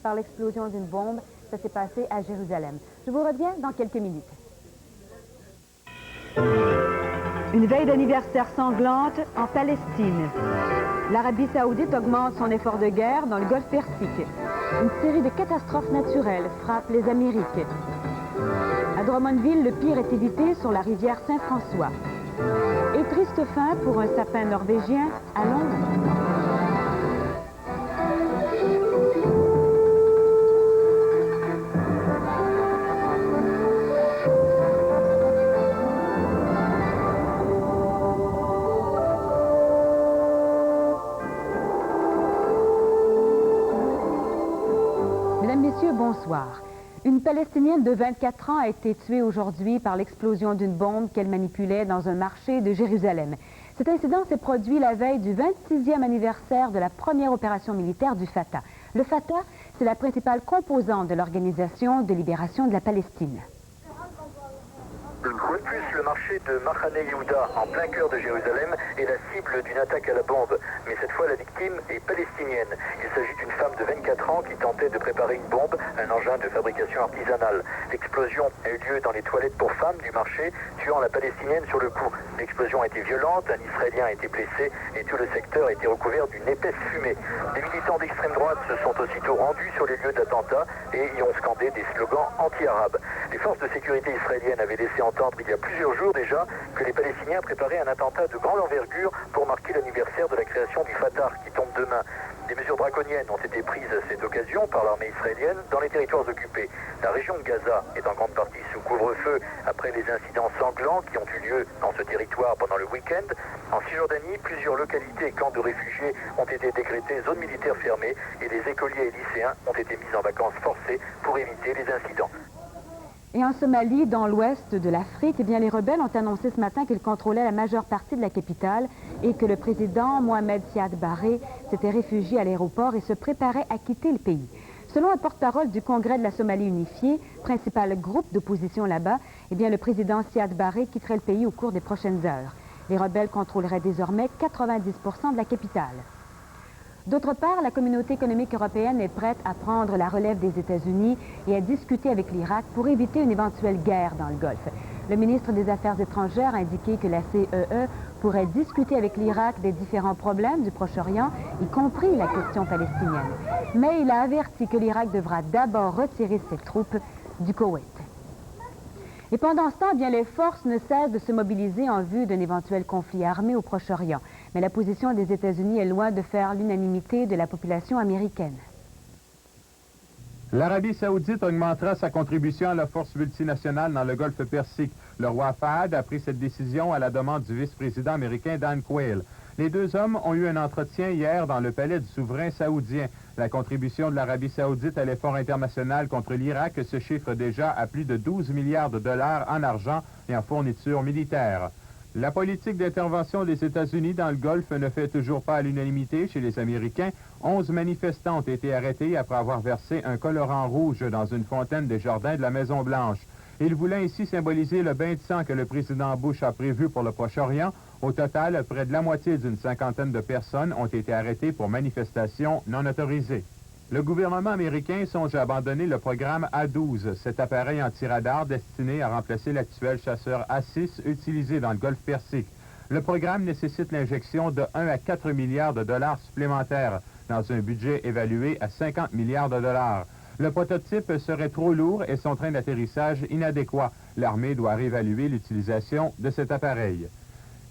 par l'explosion d'une bombe. Ça s'est passé à Jérusalem. Je vous reviens dans quelques minutes. Une veille d'anniversaire sanglante en Palestine. L'Arabie saoudite augmente son effort de guerre dans le golfe Persique. Une série de catastrophes naturelles frappe les Amériques. À Drummondville, le pire est évité sur la rivière Saint-François. Et triste fin pour un sapin norvégien à Londres. Mesdames, Messieurs, bonsoir. Une Palestinienne de 24 ans a été tuée aujourd'hui par l'explosion d'une bombe qu'elle manipulait dans un marché de Jérusalem. Cet incident s'est produit la veille du 26e anniversaire de la première opération militaire du Fatah. Le Fatah, c'est la principale composante de l'Organisation de libération de la Palestine. Une fois de plus, le marché de Machane Yehuda, en plein cœur de Jérusalem, est la cible d'une attaque à la bombe. Mais cette fois, la victime est palestinienne. Il s'agit d'une femme de 24 ans qui tentait de préparer une bombe, un engin de fabrication artisanale. L'explosion a eu lieu dans les toilettes pour femmes du marché, tuant la palestinienne sur le coup. L'explosion a été violente, un Israélien a été blessé et tout le secteur a été recouvert d'une épaisse fumée. Des militants d'extrême droite se sont aussitôt rendus sur les lieux d'attentat et y ont scandé des slogans anti-arabes. Les forces de sécurité israéliennes avaient laissé entendre il y a plusieurs jours déjà que les Palestiniens préparaient un attentat de grande envergure pour marquer l'anniversaire de la création du Fatah qui tombe demain. Des mesures draconiennes ont été prises à cette occasion par l'armée israélienne dans les territoires occupés. La région de Gaza est en grande partie sous couvre-feu après les incidents sanglants qui ont eu lieu dans ce territoire pendant le week-end. En Cisjordanie, plusieurs localités et camps de réfugiés ont été décrétés zones militaires fermées et les écoliers et lycéens ont été mis en vacances forcées pour éviter les incidents. Et en Somalie, dans l'ouest de l'Afrique, eh bien, les rebelles ont annoncé ce matin qu'ils contrôlaient la majeure partie de la capitale et que le président Mohamed Siad Barre s'était réfugié à l'aéroport et se préparait à quitter le pays. Selon un porte-parole du Congrès de la Somalie unifiée, principal groupe d'opposition là-bas, eh bien, le président Siad Barre quitterait le pays au cours des prochaines heures. Les rebelles contrôleraient désormais 90% de la capitale. D'autre part, la communauté économique européenne est prête à prendre la relève des États-Unis et à discuter avec l'Irak pour éviter une éventuelle guerre dans le Golfe. Le ministre des Affaires étrangères a indiqué que la CEE pourrait discuter avec l'Irak des différents problèmes du Proche-Orient, y compris la question palestinienne. Mais il a averti que l'Irak devra d'abord retirer ses troupes du Koweït. Et pendant ce temps, eh bien, les forces ne cessent de se mobiliser en vue d'un éventuel conflit armé au Proche-Orient. Mais la position des États-Unis est loin de faire l'unanimité de la population américaine. L'Arabie saoudite augmentera sa contribution à la force multinationale dans le golfe Persique. Le roi Fahd a pris cette décision à la demande du vice-président américain Dan Quayle. Les deux hommes ont eu un entretien hier dans le palais du souverain saoudien. La contribution de l'Arabie saoudite à l'effort international contre l'Irak se chiffre déjà à plus de 12 milliards de dollars en argent et en fournitures militaires. La politique d'intervention des États-Unis dans le Golfe ne fait toujours pas à l'unanimité chez les Américains. 11 manifestants ont été arrêtés après avoir versé un colorant rouge dans une fontaine des jardins de la Maison-Blanche. Ils voulaient ainsi symboliser le bain de sang que le président Bush a prévu pour le Proche-Orient. Au total, près de la moitié d'une cinquantaine de personnes ont été arrêtées pour manifestations non autorisées. Le gouvernement américain songe à abandonner le programme A-12, cet appareil anti-radar destiné à remplacer l'actuel chasseur A-6 utilisé dans le golfe Persique. Le programme nécessite l'injection de 1 à 4 milliards de dollars supplémentaires dans un budget évalué à 50 milliards de dollars. Le prototype serait trop lourd et son train d'atterrissage inadéquat. L'armée doit réévaluer l'utilisation de cet appareil.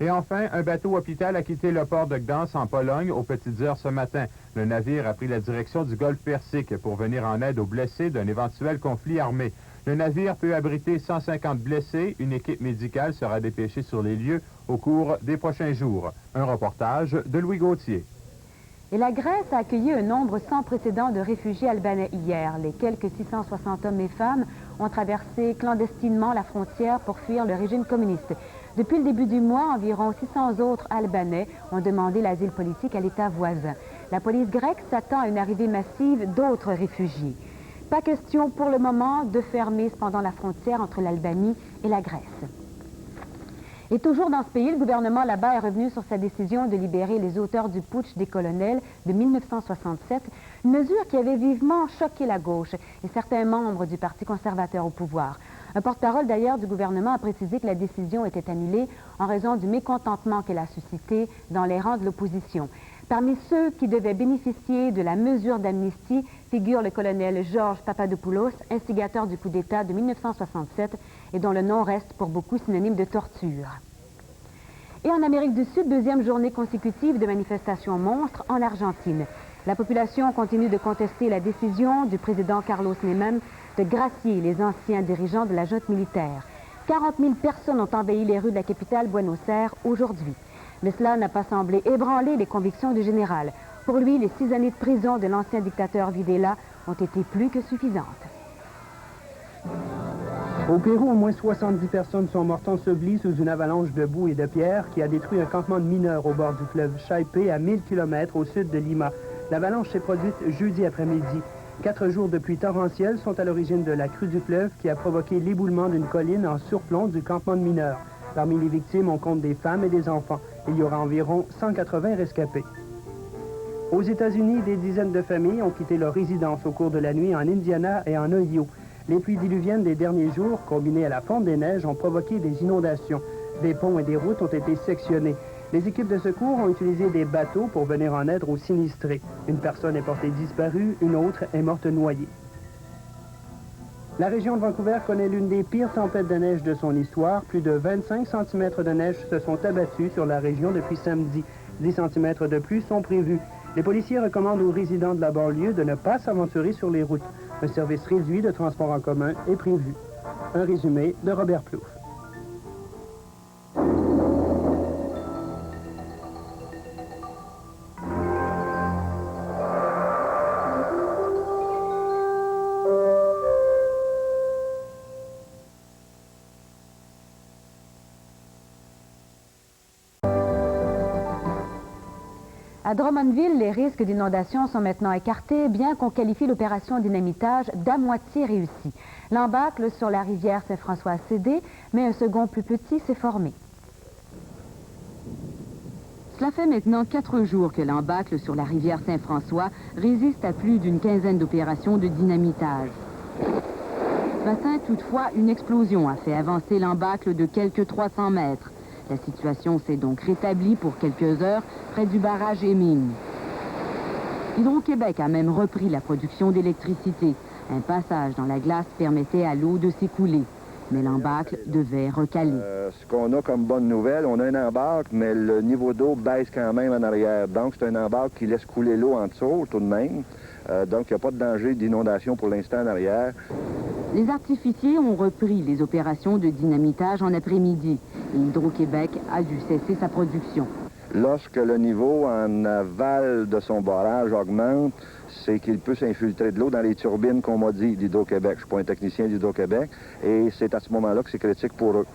Et enfin, un bateau hôpital a quitté le port de Gdansk en Pologne aux petites heures ce matin. Le navire a pris la direction du golfe Persique pour venir en aide aux blessés d'un éventuel conflit armé. Le navire peut abriter 150 blessés. Une équipe médicale sera dépêchée sur les lieux au cours des prochains jours. Un reportage de Louis Gauthier. Et la Grèce a accueilli un nombre sans précédent de réfugiés albanais hier. Les quelques 660 hommes et femmes ont traversé clandestinement la frontière pour fuir le régime communiste. Depuis le début du mois, environ 600 autres Albanais ont demandé l'asile politique à l'État voisin. La police grecque s'attend à une arrivée massive d'autres réfugiés. Pas question pour le moment de fermer cependant la frontière entre l'Albanie et la Grèce. Et toujours dans ce pays, le gouvernement là-bas est revenu sur sa décision de libérer les auteurs du putsch des colonels de 1967, une mesure qui avait vivement choqué la gauche et certains membres du Parti conservateur au pouvoir. Un porte-parole d'ailleurs du gouvernement a précisé que la décision était annulée en raison du mécontentement qu'elle a suscité dans les rangs de l'opposition. Parmi ceux qui devaient bénéficier de la mesure d'amnistie figure le colonel Georges Papadopoulos, instigateur du coup d'État de 1967 et dont le nom reste pour beaucoup synonyme de torture. Et en Amérique du Sud, deuxième journée consécutive de manifestations monstres en Argentine. La population continue de contester la décision du président Carlos Menem de gracier les anciens dirigeants de la junte militaire. 40 000 personnes ont envahi les rues de la capitale Buenos Aires aujourd'hui. Mais cela n'a pas semblé ébranler les convictions du général. Pour lui, les 6 années de prison de l'ancien dictateur Videla ont été plus que suffisantes. Au Pérou, au moins 70 personnes sont mortes ensevelies sous une avalanche de boue et de pierres qui a détruit un campement de mineurs au bord du fleuve Chaipe à 1000 km au sud de Lima. L'avalanche s'est produite jeudi après-midi. 4 jours de pluie torrentielle sont à l'origine de la crue du fleuve qui a provoqué l'éboulement d'une colline en surplomb du campement de mineurs. Parmi les victimes, on compte des femmes et des enfants. Il y aura environ 180 rescapés. Aux États-Unis, des dizaines de familles ont quitté leur résidence au cours de la nuit en Indiana et en Ohio. Les pluies diluviennes des derniers jours, combinées à la fonte des neiges, ont provoqué des inondations. Des ponts et des routes ont été sectionnés. Les équipes de secours ont utilisé des bateaux pour venir en aide aux sinistrés. Une personne est portée disparue, une autre est morte noyée. La région de Vancouver connaît l'une des pires tempêtes de neige de son histoire. Plus de 25 cm de neige se sont abattus sur la région depuis samedi. 10 cm de plus sont prévus. Les policiers recommandent aux résidents de la banlieue de ne pas s'aventurer sur les routes. Un service réduit de transport en commun est prévu. Un résumé de Robert Plouffe. À Drummondville, les risques d'inondation sont maintenant écartés, bien qu'on qualifie l'opération dynamitage d'à moitié réussie. L'embâcle sur la rivière Saint-François a cédé, mais un second plus petit s'est formé. Cela fait maintenant 4 jours que l'embâcle sur la rivière Saint-François résiste à plus d'une quinzaine d'opérations de dynamitage. Ce matin, toutefois, une explosion a fait avancer l'embâcle de quelques 300 mètres. La situation s'est donc rétablie pour quelques heures près du barrage Émine. Hydro-Québec a même repris la production d'électricité. Un passage dans la glace permettait à l'eau de s'écouler. Mais l'embâcle devait recaler. Ce qu'on a comme bonne nouvelle, on a un embâcle, mais le niveau d'eau baisse quand même en arrière. Donc, c'est un embâcle qui laisse couler l'eau en dessous, tout de même. Donc, il n'y a pas de danger d'inondation pour l'instant en arrière. Les artificiers ont repris les opérations de dynamitage en après-midi. Hydro-Québec a dû cesser sa production. Lorsque le niveau en aval de son barrage augmente, c'est qu'il peut s'infiltrer de l'eau dans les turbines qu'on m'a dit d'Hydro-Québec. Je ne suis pas un technicien d'Hydro-Québec et c'est à ce moment-là que c'est critique pour eux.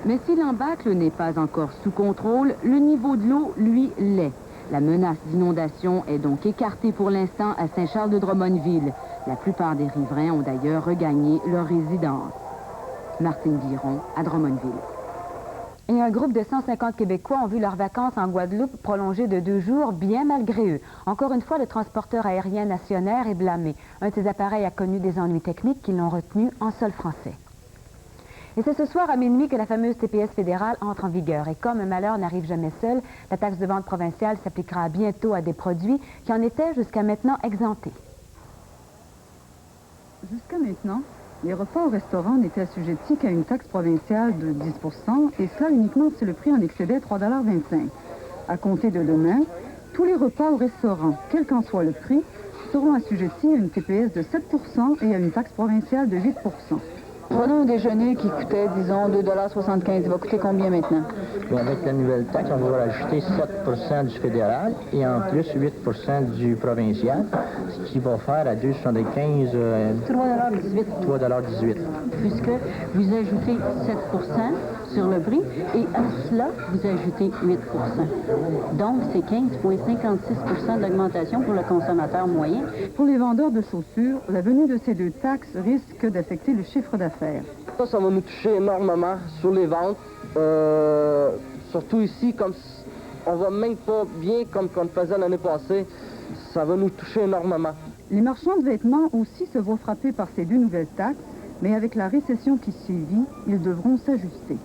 Mais si l'embâcle n'est pas encore sous contrôle, le niveau de l'eau, lui, l'est. La menace d'inondation est donc écartée pour l'instant à Saint-Charles-de-Drummondville. La plupart des riverains ont d'ailleurs regagné leur résidence. Martine Biron à Drummondville. Et un groupe de 150 Québécois ont vu leurs vacances en Guadeloupe prolongées de 2 jours, bien malgré eux. Encore une fois, le transporteur aérien Nationair est blâmé. Un de ses appareils a connu des ennuis techniques qui l'ont retenu en sol français. Et c'est ce soir à minuit que la fameuse TPS fédérale entre en vigueur. Et comme un malheur n'arrive jamais seul, la taxe de vente provinciale s'appliquera bientôt à des produits qui en étaient jusqu'à maintenant exemptés. Jusqu'à maintenant, les repas au restaurant n'étaient assujettis qu'à une taxe provinciale de 10 % et cela uniquement si le prix en excédait 3,25 $. À compter de demain, tous les repas au restaurant, quel qu'en soit le prix, seront assujettis à une TPS de 7 % et à une taxe provinciale de 8 %. Prenons un déjeuner qui coûtait, disons, 2,75 $. Il va coûter combien maintenant? Bien, avec la nouvelle taxe, on va rajouter 7 % du fédéral et en plus 8 % du provincial, ce qui va faire à 2,75 $. 3,18 $. 3,18 $. Puisque vous ajoutez 7 %, sur le prix et à cela, vous ajoutez 8 Donc, c'est 15,56 d'augmentation pour le consommateur moyen. Pour les vendeurs de chaussures, la venue de ces deux taxes risque d'affecter le chiffre d'affaires. Ça va nous toucher énormément sur les ventes. Surtout ici, comme on va même pas bien comme on le faisait l'année passée, ça va nous toucher énormément. Les marchands de vêtements aussi se voient frappés par ces deux nouvelles taxes, mais avec la récession qui suivit, ils devront s'ajuster.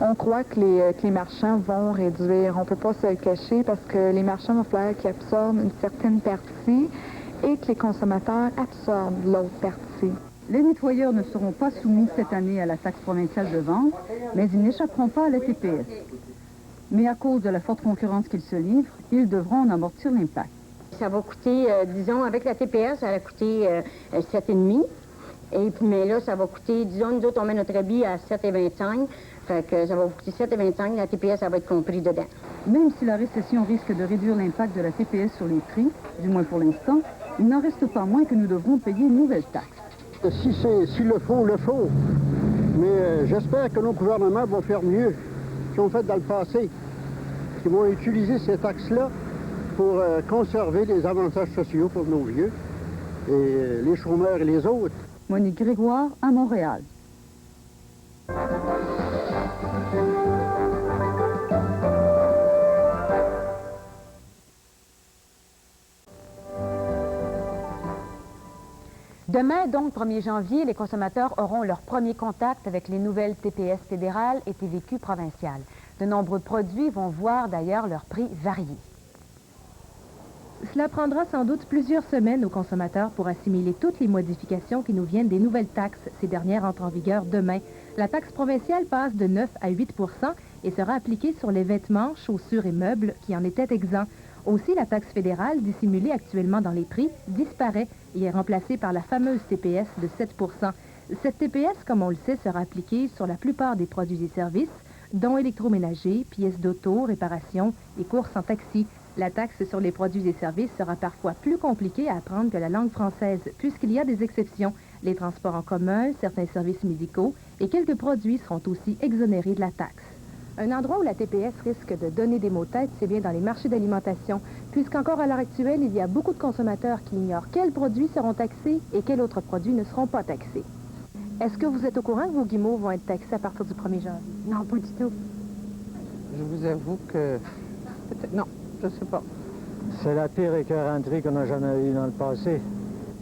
On croit que les marchands vont réduire. On ne peut pas se le cacher parce que les marchands vont falloir qu'ils absorbent une certaine partie et que les consommateurs absorbent l'autre partie. Les nettoyeurs ne seront pas soumis cette année à la taxe provinciale de vente, mais ils n'échapperont pas à la TPS. Mais à cause de la forte concurrence qu'ils se livrent, ils devront en amortir l'impact. Ça va coûter, disons, avec la TPS, ça va coûter 7,5. Mais là, ça va coûter, disons, nous autres, on met notre habit à 7,25. Fait que ça va vous coûter 7,25. La TPS, ça va être compris dedans. Même si la récession risque de réduire l'impact de la TPS sur les prix, du moins pour l'instant, il n'en reste pas moins que nous devrons payer une nouvelle taxe. S'il le faut, le faut. Mais j'espère que nos gouvernements vont faire mieux qu'ils ont fait dans le passé. Qu'ils vont utiliser ces taxes-là pour conserver les avantages sociaux pour nos vieux, et les chômeurs et les autres. Monique Grégoire, à Montréal. Demain, donc, 1er janvier, les consommateurs auront leur premier contact avec les nouvelles TPS fédérales et TVQ provinciales. De nombreux produits vont voir d'ailleurs leur prix varier. Cela prendra sans doute plusieurs semaines aux consommateurs pour assimiler toutes les modifications qui nous viennent des nouvelles taxes. Ces dernières entrent en vigueur demain. La taxe provinciale passe de 9 à 8 et sera appliquée sur les vêtements, chaussures et meubles qui en étaient exempts. Aussi, la taxe fédérale, dissimulée actuellement dans les prix, disparaît et est remplacée par la fameuse TPS de 7 Cette TPS, comme on le sait, sera appliquée sur la plupart des produits et services, dont électroménagers, pièces d'auto, réparations et courses en taxi. La taxe sur les produits et services sera parfois plus compliquée à apprendre que la langue française, puisqu'il y a des exceptions. Les transports en commun, certains services médicaux et quelques produits seront aussi exonérés de la taxe. Un endroit où la TPS risque de donner des maux de tête, c'est bien dans les marchés d'alimentation, puisqu'encore à l'heure actuelle, il y a beaucoup de consommateurs qui ignorent quels produits seront taxés et quels autres produits ne seront pas taxés. Est-ce que vous êtes au courant que vos guimauves vont être taxés à partir du 1er janvier? Non, pas du tout. Je vous avoue que... peut-être non. Je sais pas. C'est la pire écœuranterie qu'on n'a jamais eue dans le passé.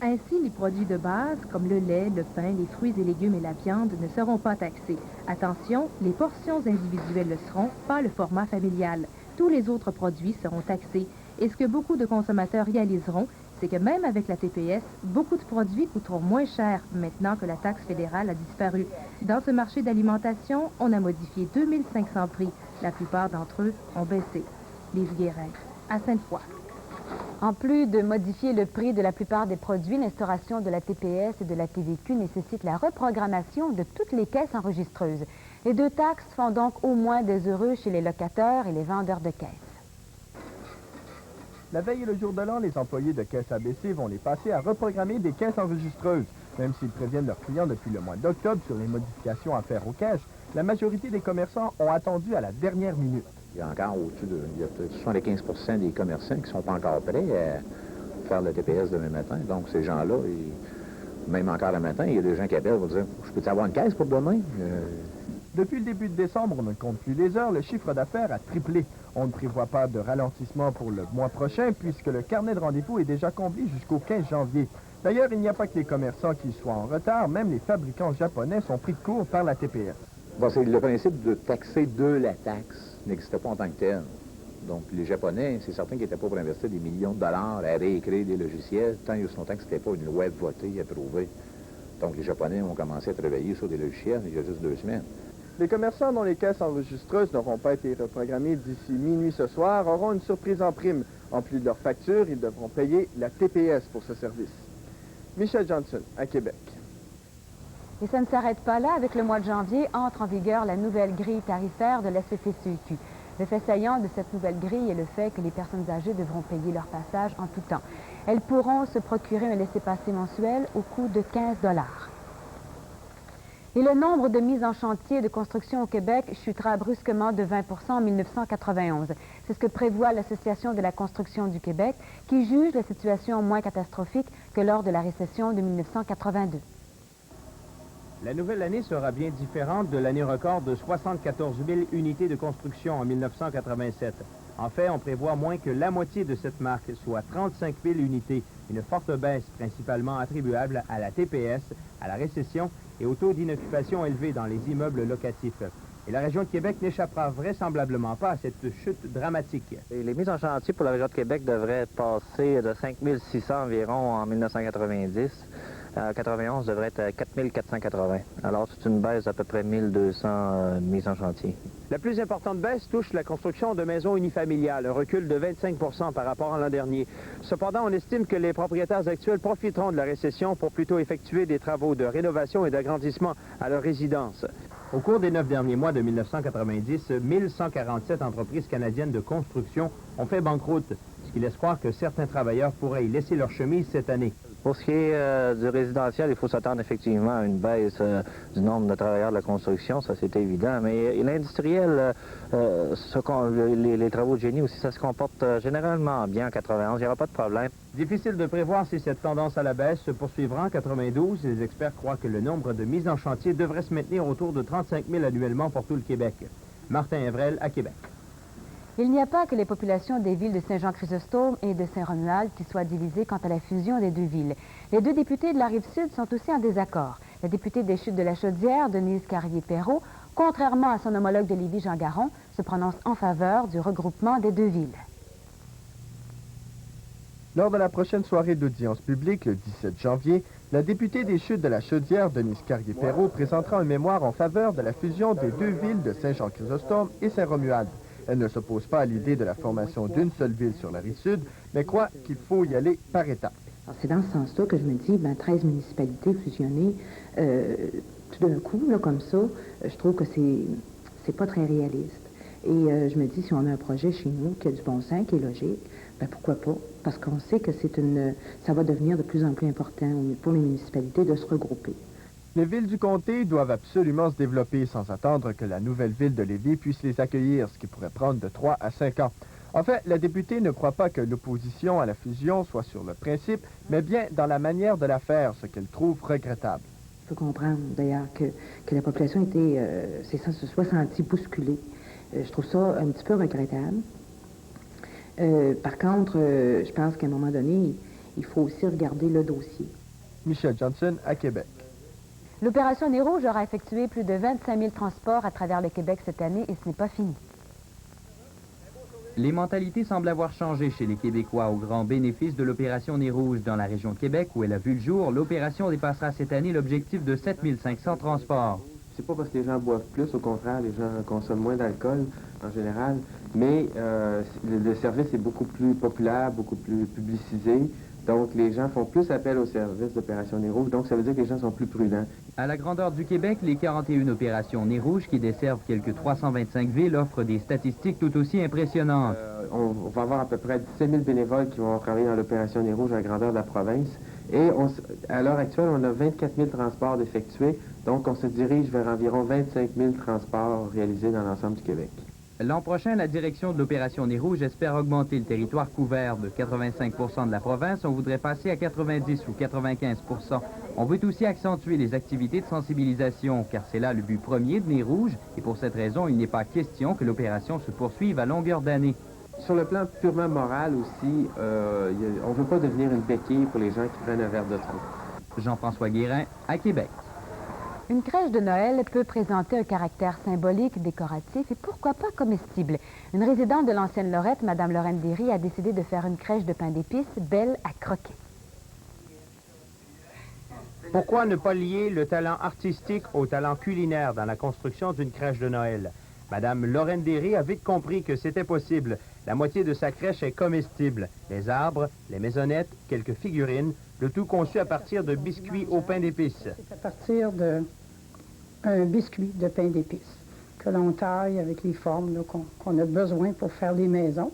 Ainsi, les produits de base, comme le lait, le pain, les fruits et légumes et la viande, ne seront pas taxés. Attention, les portions individuelles le seront, pas le format familial. Tous les autres produits seront taxés. Et ce que beaucoup de consommateurs réaliseront, c'est que même avec la TPS, beaucoup de produits coûteront moins cher maintenant que la taxe fédérale a disparu. Dans ce marché d'alimentation, on a modifié 2500 prix. La plupart d'entre eux ont baissé. Lise Guérin, à Sainte-Foy. En plus de modifier le prix de la plupart des produits, l'instauration de la TPS et de la TVQ nécessite la reprogrammation de toutes les caisses enregistreuses. Les deux taxes font donc au moins des heureux chez les locataires et les vendeurs de caisses. La veille et le jour de l'an, les employés de caisses ABC vont les passer à reprogrammer des caisses enregistreuses. Même s'ils préviennent leurs clients depuis le mois d'octobre sur les modifications à faire aux caisses, la majorité des commerçants ont attendu à la dernière minute. Il y a encore au-dessus de 75% des commerçants qui ne sont pas encore prêts à faire le TPS demain matin. Donc, ces gens-là, même encore le matin, il y a des gens qui appellent pour dire « Je peux-tu avoir une caisse pour demain? » Depuis le début de décembre, on ne compte plus les heures, le chiffre d'affaires a triplé. On ne prévoit pas de ralentissement pour le mois prochain puisque le carnet de rendez-vous est déjà comblé jusqu'au 15 janvier. D'ailleurs, il n'y a pas que les commerçants qui soient en retard, même les fabricants japonais sont pris de court par la TPS. Bon, c'est le principe de taxer de la taxe n'existait pas en tant que tel. Donc, les Japonais, c'est certain qu'ils n'étaient pas pour investir des millions de dollars à réécrire des logiciels, tant et aussi longtemps que ce n'était pas une loi votée, approuvée. Donc, les Japonais ont commencé à travailler sur des logiciels il y a juste 2 semaines. Les commerçants dont les caisses enregistreuses n'auront pas été reprogrammées d'ici minuit ce soir auront une surprise en prime. En plus de leur facture, ils devront payer la TPS pour ce service. Michel Johnson, à Québec. Et ça ne s'arrête pas là. Avec le mois de janvier, entre en vigueur la nouvelle grille tarifaire de la SPTCQ. Le fait saillant de cette nouvelle grille est le fait que les personnes âgées devront payer leur passage en tout temps. Elles pourront se procurer un laissez-passer mensuel au coût de 15 $. Et le nombre de mises en chantier de construction au Québec chutera brusquement de 20 % en 1991. C'est ce que prévoit l'Association de la construction du Québec, qui juge la situation moins catastrophique que lors de la récession de 1982. La nouvelle année sera bien différente de l'année record de 74 000 unités de construction en 1987. En fait, on prévoit moins que la moitié de cette marque, soit 35 000 unités. Une forte baisse principalement attribuable à la TPS, à la récession et au taux d'inoccupation élevé dans les immeubles locatifs. Et la région de Québec n'échappera vraisemblablement pas à cette chute dramatique. Et les mises en chantier pour la région de Québec devraient passer de 5 600 environ en 1990. 91 devrait être à 4 480. Alors, c'est une baisse d'à peu près 1200 mises en chantier. La plus importante baisse touche la construction de maisons unifamiliales, un recul de 25 % par rapport à l'an dernier. Cependant, on estime que les propriétaires actuels profiteront de la récession pour plutôt effectuer des travaux de rénovation et d'agrandissement à leur résidence. Au cours des 9 derniers mois de 1990, 1147 entreprises canadiennes de construction ont fait banqueroute, ce qui laisse croire que certains travailleurs pourraient y laisser leur chemise cette année. Pour ce qui est du résidentiel, il faut s'attendre effectivement à une baisse du nombre de travailleurs de la construction, ça c'est évident. Mais l'industriel, les travaux de génie aussi, ça se comporte généralement bien en 91, il n'y aura pas de problème. Difficile de prévoir si cette tendance à la baisse se poursuivra en 92. Les experts croient que le nombre de mises en chantier devrait se maintenir autour de 35 000 annuellement pour tout le Québec. Martin Evrel à Québec. Il n'y a pas que les populations des villes de Saint-Jean-Chrysostome et de Saint-Romuald qui soient divisées quant à la fusion des deux villes. Les deux députés de la Rive-Sud sont aussi en désaccord. La députée des Chutes de la Chaudière, Denise Carrier-Perrault, contrairement à son homologue de Lévis, Jean Garon, se prononce en faveur du regroupement des deux villes. Lors de la prochaine soirée d'audience publique, le 17 janvier, la députée des Chutes de la Chaudière, Denise Carrier-Perrault, présentera un mémoire en faveur de la fusion des deux villes de Saint-Jean-Chrysostome et Saint-Romuald. Elle ne s'oppose pas à l'idée de la formation d'une seule ville sur la Rive-Sud, mais croit qu'il faut y aller par étapes. C'est dans ce sens-là que je me dis, 13 municipalités fusionnées, tout d'un coup, là, comme ça, je trouve que c'est pas très réaliste. Et je me dis, si on a un projet chez nous qui a du bon sens, qui est logique, pourquoi pas? Parce qu'on sait que ça va devenir de plus en plus important pour les municipalités de se regrouper. Les villes du comté doivent absolument se développer sans attendre que la nouvelle ville de Lévis puisse les accueillir, ce qui pourrait prendre de 3 à 5 ans. En fait, la députée ne croit pas que l'opposition à la fusion soit sur le principe, mais bien dans la manière de la faire, ce qu'elle trouve regrettable. Il faut comprendre d'ailleurs que la population se soit sentie bousculée. Je trouve ça un petit peu regrettable. Par contre, je pense qu'à un moment donné, il faut aussi regarder le dossier. Michel Johnson à Québec. L'opération Nez Rouge aura effectué plus de 25 000 transports à travers le Québec cette année et ce n'est pas fini. Les mentalités semblent avoir changé chez les Québécois au grand bénéfice de l'opération Nez Rouge. Dans la région de Québec, où elle a vu le jour, l'opération dépassera cette année l'objectif de 7 500 transports. C'est pas parce que les gens boivent plus, au contraire, les gens consomment moins d'alcool en général, mais le service est beaucoup plus populaire, beaucoup plus publicisé. Donc, les gens font plus appel au service d'opération Nez Rouge, donc ça veut dire que les gens sont plus prudents. À la grandeur du Québec, les 41 opérations Nez Rouge qui desservent quelques 325 villes offrent des statistiques tout aussi impressionnantes. On va avoir à peu près 17 000 bénévoles qui vont travailler dans l'opération Nez Rouge à la grandeur de la province. Et à l'heure actuelle, on a 24 000 transports d'effectués, donc on se dirige vers environ 25 000 transports réalisés dans l'ensemble du Québec. L'an prochain, la direction de l'opération Nez Rouge espère augmenter le territoire couvert de 85 % de la province. On voudrait passer à 90 ou 95 %. On veut aussi accentuer les activités de sensibilisation, car c'est là le but premier de Nez Rouge. Et pour cette raison, il n'est pas question que l'opération se poursuive à longueur d'année. Sur le plan purement moral aussi, on ne veut pas devenir une béquille pour les gens qui prennent un verre de trop. Jean-François Guérin, à Québec. Une crèche de Noël peut présenter un caractère symbolique, décoratif et pourquoi pas comestible. Une résidente de l'ancienne Lorette, Mme Lorraine Derry, a décidé de faire une crèche de pain d'épices belle à croquer. Pourquoi ne pas lier le talent artistique au talent culinaire dans la construction d'une crèche de Noël? Mme Lorraine Derry a vite compris que c'était possible. La moitié de sa crèche est comestible. Les arbres, les maisonnettes, quelques figurines, le tout conçu à partir de biscuits au pain d'épices. C'est à partir d'un biscuit de pain d'épices que l'on taille avec les formes qu'on a besoin pour faire les maisons.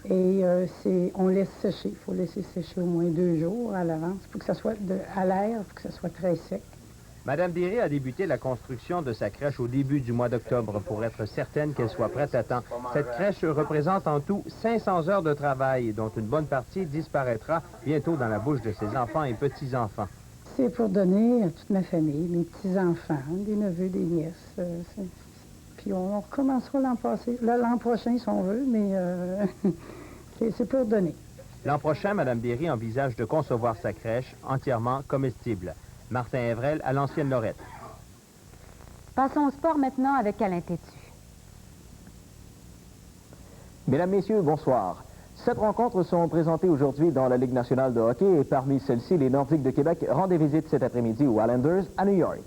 Et on laisse sécher. Il faut laisser sécher au moins 2 jours à l'avance. Il faut que ça soit à l'air, il faut que ça soit très sec. Madame Derry a débuté la construction de sa crèche au début du mois d'octobre pour être certaine qu'elle soit prête à temps. Cette crèche représente en tout 500 heures de travail, dont une bonne partie disparaîtra bientôt dans la bouche de ses enfants et petits-enfants. C'est pour donner à toute ma famille, mes petits-enfants, des neveux, des nièces. Puis on recommencera l'an prochain si on veut, mais c'est pour donner. L'an prochain, Mme Derry envisage de concevoir sa crèche entièrement comestible. Martin Evrel à l'ancienne Lorette. Passons au sport maintenant avec Alain Tétu. Mesdames, Messieurs, bonsoir. 7 rencontres sont présentées aujourd'hui dans la Ligue nationale de hockey et parmi celles-ci, les Nordiques de Québec rendent visite cet après-midi aux Islanders à New York.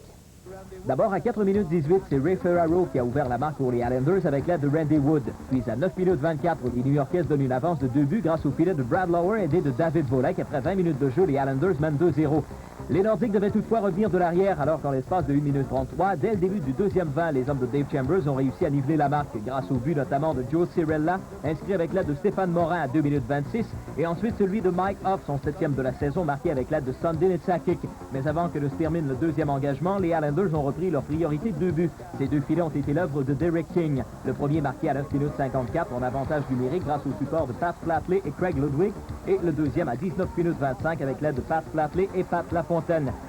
D'abord, à 4 minutes 18, c'est Ray Ferraro qui a ouvert la marque pour les Islanders avec l'aide de Randy Wood. Puis à 9 minutes 24, les New-Yorkais donnent une avance de 2 buts grâce au filet de Brad Lauer aidé de David Volek. Après 20 minutes de jeu, les Islanders mènent 2-0. Les Nordiques devaient toutefois revenir de l'arrière alors qu'en l'espace de 1 minute 33, dès le début du deuxième 20, les hommes de Dave Chambers ont réussi à niveler la marque grâce au but notamment de Joe Cirella, inscrit avec l'aide de Stéphane Morin à 2 minutes 26, et ensuite celui de Mike Hoff, son 7e de la saison, marqué avec l'aide de Sundin Etsakic. Mais avant que ne se termine le deuxième engagement, les Islanders ont repris leur priorité de 2 buts. Ces 2 filets ont été l'œuvre de Derek King. Le premier marqué à 9 minutes 54 en avantage numérique grâce au support de Pat Flatley et Craig Ludwig, et le deuxième à 19 minutes 25 avec l'aide de Pat Flatley et Pat Lafontaine.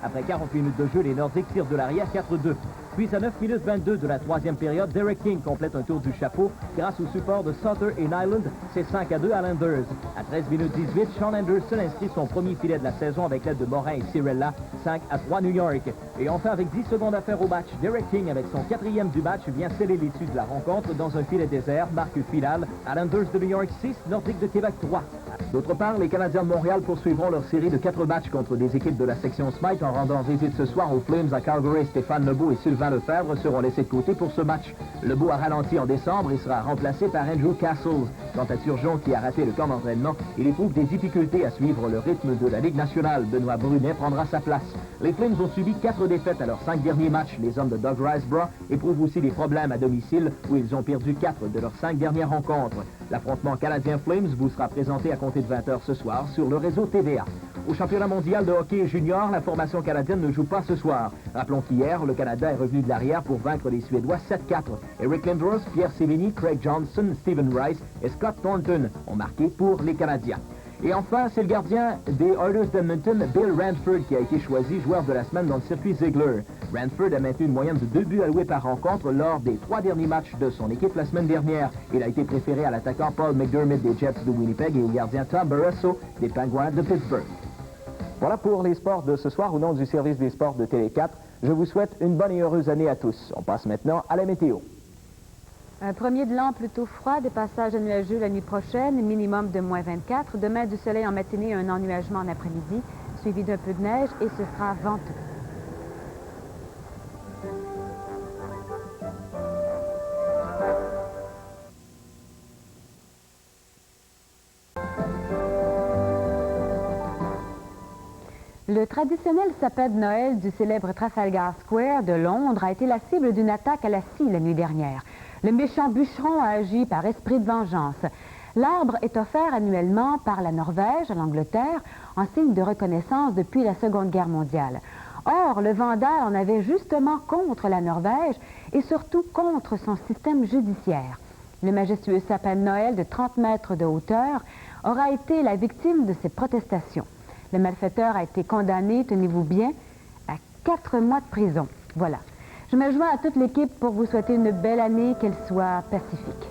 Après 40 minutes de jeu, les Nordiques tirent de l'arrière 4-2. Puis à 9 minutes 22 de la troisième période, Derek King complète un tour du chapeau grâce au support de Sutter et Nyland. C'est 5-2 Islanders. À 13 minutes 18, Sean Anderson inscrit son premier filet de la saison avec l'aide de Morin et Cirella. 5-3 New York. Et enfin, avec 10 secondes à faire au match, Derek King, avec son 4e du match, vient sceller l'issue de la rencontre dans un filet désert. Marque finale, Islanders de New York 6, Nordiques de Québec 3. D'autre part, les Canadiens de Montréal poursuivront leur série de 4 matchs contre des équipes de la section Smythe en rendant visite ce soir aux Flames à Calgary. Stéphane Lebeau et Sylvain Lefebvre seront laissés de côté pour ce match. Lebeau a ralenti en décembre et sera remplacé par Andrew Castles. Quant à Turgeon, qui a raté le camp d'entraînement, il éprouve des difficultés à suivre le rythme de la Ligue nationale. Benoît Brunet prendra sa place. Les Flames ont subi 4 défaites à leurs 5 derniers matchs. Les hommes de Doug Riseborough éprouvent aussi des problèmes à domicile où ils ont perdu 4 de leurs 5 dernières rencontres. L'affrontement canadien-Flames vous sera présenté à compter de 20h ce soir sur le réseau TVA. Au championnat mondial de hockey junior, la formation canadienne ne joue pas ce soir. Rappelons qu'hier, le Canada est revenu de l'arrière pour vaincre les Suédois 7-4. Eric Lindros, Pierre Sévigny, Craig Johnson, Stephen Rice et Scott Thornton ont marqué pour les Canadiens. Et enfin, c'est le gardien des Oilers d'Edmonton, Bill Ranford, qui a été choisi joueur de la semaine dans le circuit Ziegler. Ranford a maintenu une moyenne de 2 buts alloués par rencontre lors des 3 derniers matchs de son équipe la semaine dernière. Il a été préféré à l'attaquant Paul McDermott des Jets de Winnipeg et au gardien Tom Barrasso des Penguins de Pittsburgh. Voilà pour les sports de ce soir. Au nom du service des sports de Télé 4, je vous souhaite une bonne et heureuse année à tous. On passe maintenant à la météo. Un premier de l'an plutôt froid, des passages nuageux la nuit prochaine, minimum de moins 24. Demain, du soleil en matinée et un ennuagement en après-midi, suivi d'un peu de neige et ce sera venteux. Le traditionnel sapin de Noël du célèbre Trafalgar Square de Londres a été la cible d'une attaque à la scie la nuit dernière. Le méchant bûcheron a agi par esprit de vengeance. L'arbre est offert annuellement par la Norvège à l'Angleterre en signe de reconnaissance depuis la Seconde Guerre mondiale. Or, le vandale en avait justement contre la Norvège et surtout contre son système judiciaire. Le majestueux sapin de Noël de 30 mètres de hauteur aura été la victime de ces protestations. Le malfaiteur a été condamné, tenez-vous bien, à 4 mois de prison. Voilà. Je me joins à toute l'équipe pour vous souhaiter une belle année, qu'elle soit pacifique.